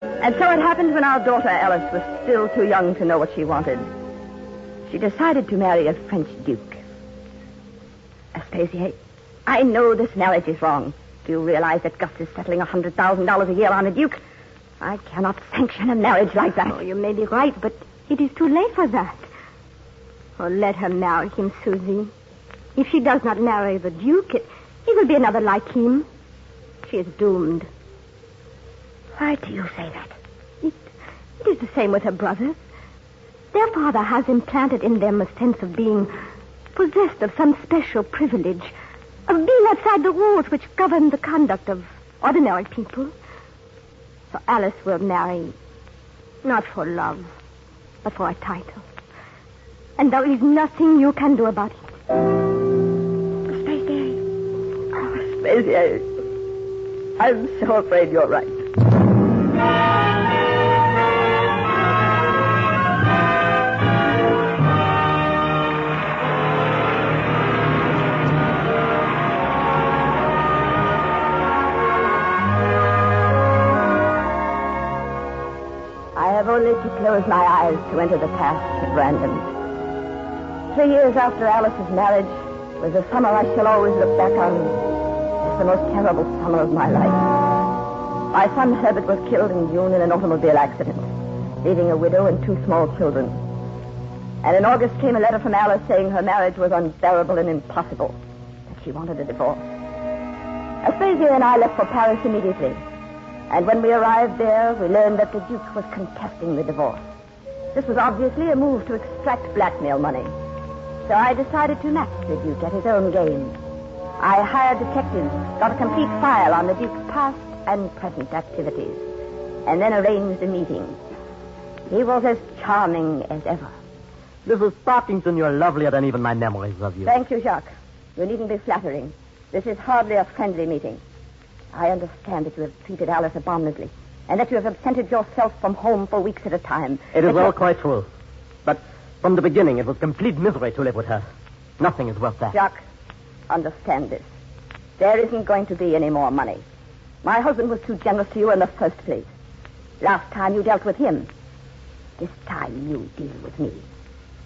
And so it happened when our daughter Alice was still too young to know what she wanted. She decided to marry a French duke. Aspasia, I know this marriage is wrong. Do you realize that Gus is settling $100,000 a year on a duke? I cannot sanction a marriage like that. Oh, you may be right, but it is too late for that. Oh, let her marry him, Susie. If she does not marry the duke, it will be another like him. She is doomed. Why do you say that? It is the same with her brothers. Their father has implanted in them a sense of being possessed of some special privilege, of being outside the rules which govern the conduct of ordinary people. So Alice will marry, not for love, but for a title. And there is nothing you can do about it. Aspasia. Oh, Aspasia. I'm so afraid you're right. I have only to close my eyes to enter the past at random. 3 years after Alice's marriage was a summer I shall always look back on as the most terrible summer of my life. My son Herbert was killed in June in an automobile accident, leaving a widow and 2 small children. And in August came a letter from Alice saying her marriage was unbearable and impossible, that she wanted a divorce. Aspasia and I left for Paris immediately. And when we arrived there, we learned that the Duke was contesting the divorce. This was obviously a move to extract blackmail money. So I decided to match the Duke at his own game. I hired detectives, got a complete file on the Duke's past and present activities, and then arranged a meeting. He was as charming as ever. Mrs. Parkington, you're lovelier than even my memories of you. Thank you, Jacques. You needn't be flattering. This is hardly a friendly meeting. I understand that you have treated Alice abominably, and that you have absented yourself from home for weeks at a time. It is all quite true. But from the beginning, it was complete misery to live with her. Nothing is worth that. Jacques, understand this. There isn't going to be any more money. My husband was too generous to you in the first place. Last time you dealt with him. This time you deal with me.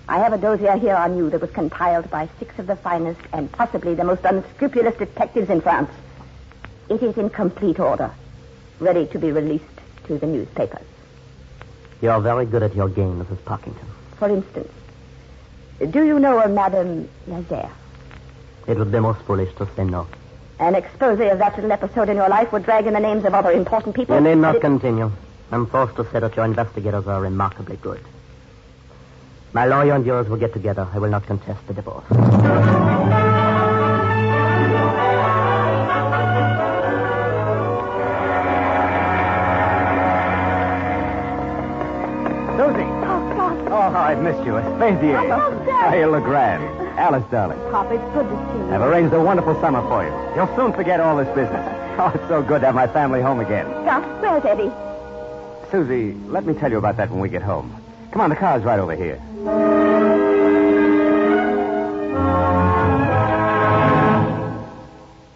I have a dossier here on you that was compiled by 6 of the finest and possibly the most unscrupulous detectives in France. It is in complete order, ready to be released to the newspapers. You're very good at your game, Mrs. Parkington. For instance, do you know a Madame Lazare? It would be most foolish to say no. An expose of that little episode in your life would drag in the names of other important people. You need not continue. I'm forced to say that your investigators are remarkably good. My lawyer and yours will get together. I will not contest the divorce. Oh, how I've missed you. Aspasia. Hey, Legrand. Alice, darling. Papa, it's good to see you. I've arranged a wonderful summer for you. You'll soon forget all this business. Oh, it's so good to have my family home again. Gus, where's Eddie? Susie, let me tell you about that when we get home. Come on, the car's right over here.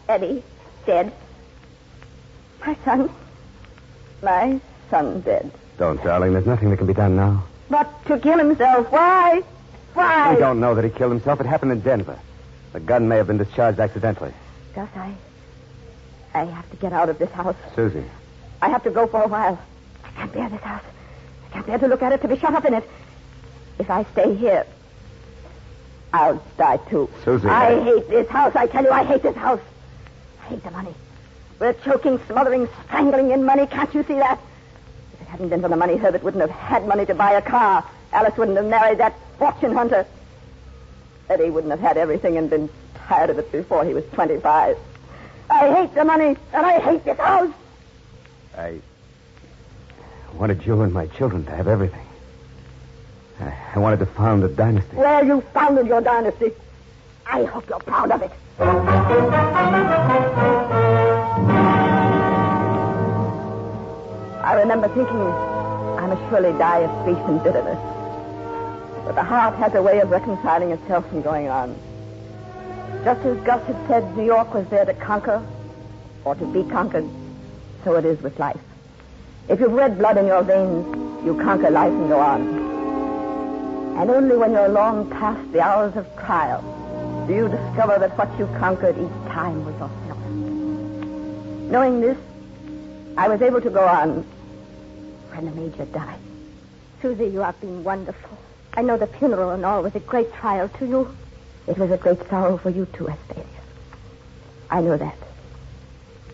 Eddie, dead. My son dead. Don't, darling. There's nothing that can be done now. But to kill himself, why? Why? We don't know that he killed himself. It happened in Denver. The gun may have been discharged accidentally. Gus, I have to get out of this house. Susie. I have to go for a while. I can't bear this house. I can't bear to look at it, to be shut up in it. If I stay here, I'll die too. Susie. I hate this house. I tell you, I hate this house. I hate the money. We're choking, smothering, strangling in money. Can't you see that? If it hadn't been for the money, Herbert wouldn't have had money to buy a car. Alice wouldn't have married that fortune hunter. Eddie wouldn't have had everything and been tired of it before he was 25. I hate the money, and I hate this house. I wanted you and my children to have everything. I wanted to found a dynasty. Well, you founded your dynasty. I hope you're proud of it. I remember thinking, I must surely die of grief and bitterness. But the heart has a way of reconciling itself and going on. Just as Gus had said New York was there to conquer or to be conquered, so it is with life. If you've red blood in your veins, you conquer life and go on. And only when you're long past the hours of trial do you discover that what you conquered each time was yourself. Knowing this, I was able to go on when the Major died. Susie, you have been wonderful. I know the funeral and all was a great trial to you. It was a great sorrow for you too, Aspasia. I know that.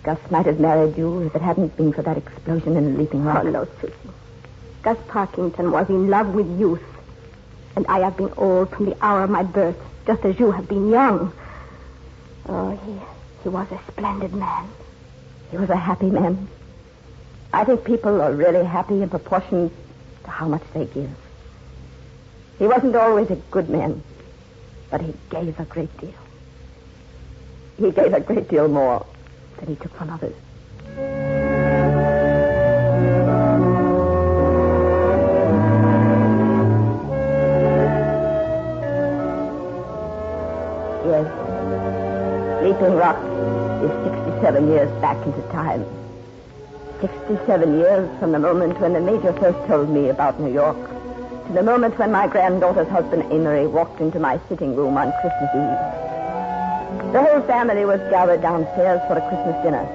Gus might have married you if it hadn't been for that explosion in the Leaping Rock. Oh, no, Susie. Gus Parkington was in love with youth. And I have been old from the hour of my birth, just as you have been young. Oh, he was a splendid man. He was a happy man. I think people are really happy in proportion to how much they give. He wasn't always a good man, but he gave a great deal. He gave a great deal more than he took from others. Yes, Leaping Rock is 67 years back into time. 67 years from the moment when the Major first told me about New York to the moment when my granddaughter's husband, Amory, walked into my sitting room on Christmas Eve. The whole family was gathered downstairs for a Christmas dinner,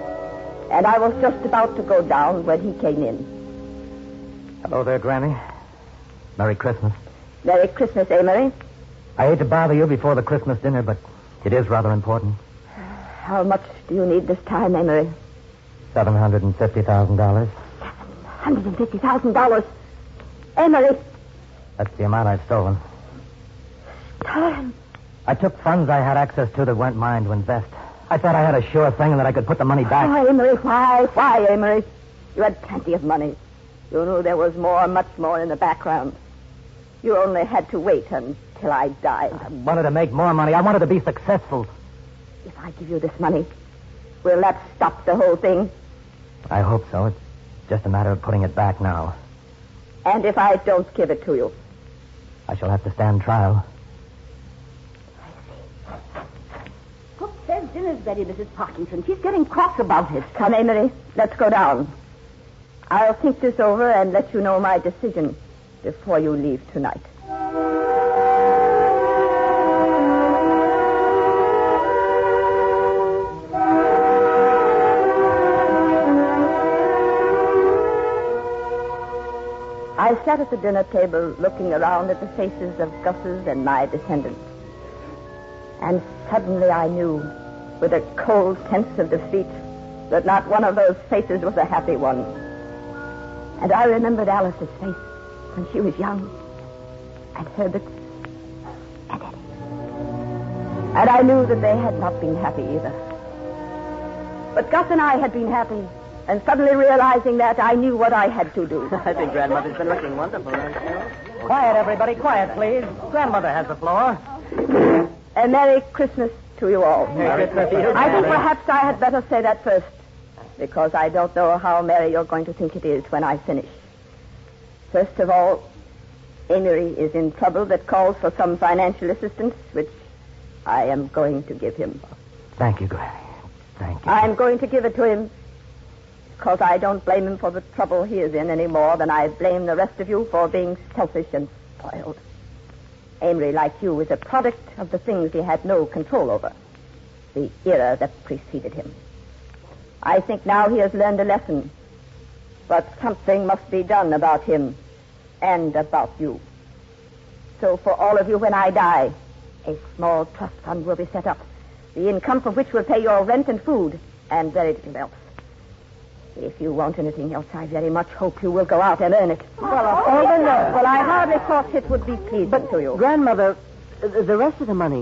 and I was just about to go down when he came in. Hello there, Granny. Merry Christmas. Merry Christmas, Amory. I hate to bother you before the Christmas dinner, but it is rather important. How much do you need this time, Amory? $750,000. $750,000. Amory. That's the amount I've stolen. Stolen? I took funds I had access to that weren't mine to invest. I thought I had a sure thing and that I could put the money back. Why, Amory? Why, Amory? You had plenty of money. You knew there was more, much more in the background. You only had to wait until I died. I wanted to make more money. I wanted to be successful. If I give you this money, will that stop the whole thing? I hope so. It's just a matter of putting it back now. And if I don't give it to you? I shall have to stand trial. Cook says dinner's ready, Mrs. Parkington. She's getting cross about it. Come, Amory, let's go down. I'll think this over and let you know my decision before you leave tonight. I sat at the dinner table looking around at the faces of Gus's and my descendants. And suddenly I knew, with a cold sense of defeat, that not one of those faces was a happy one. And I remembered Alice's face when she was young, and Herbert's, and Eddie's. And I knew that they had not been happy either. But Gus and I had been happy. And suddenly realizing that, I knew what I had to do. I think Grandmother's been looking wonderful, hasn't she? Quiet, everybody. Quiet, please. Grandmother has the floor. A Merry Christmas to you all. Merry Christmas. I think perhaps I had better say that first, because I don't know how merry you're going to think it is when I finish. First of all, Amory is in trouble that calls for some financial assistance, which I am going to give him. Thank you, Granny. Thank you. I'm going to give it to him because I don't blame him for the trouble he is in any more than I blame the rest of you for being selfish and spoiled. Amory, like you, is a product of the things he had no control over, the era that preceded him. I think now he has learned a lesson, but something must be done about him and about you. So for all of you, when I die, a small trust fund will be set up, the income from which will pay your rent and food and very little else. If you want anything else, I very much hope you will go out and earn it. Well, I hardly thought it would be pleasing to you. Grandmother, the rest of the money.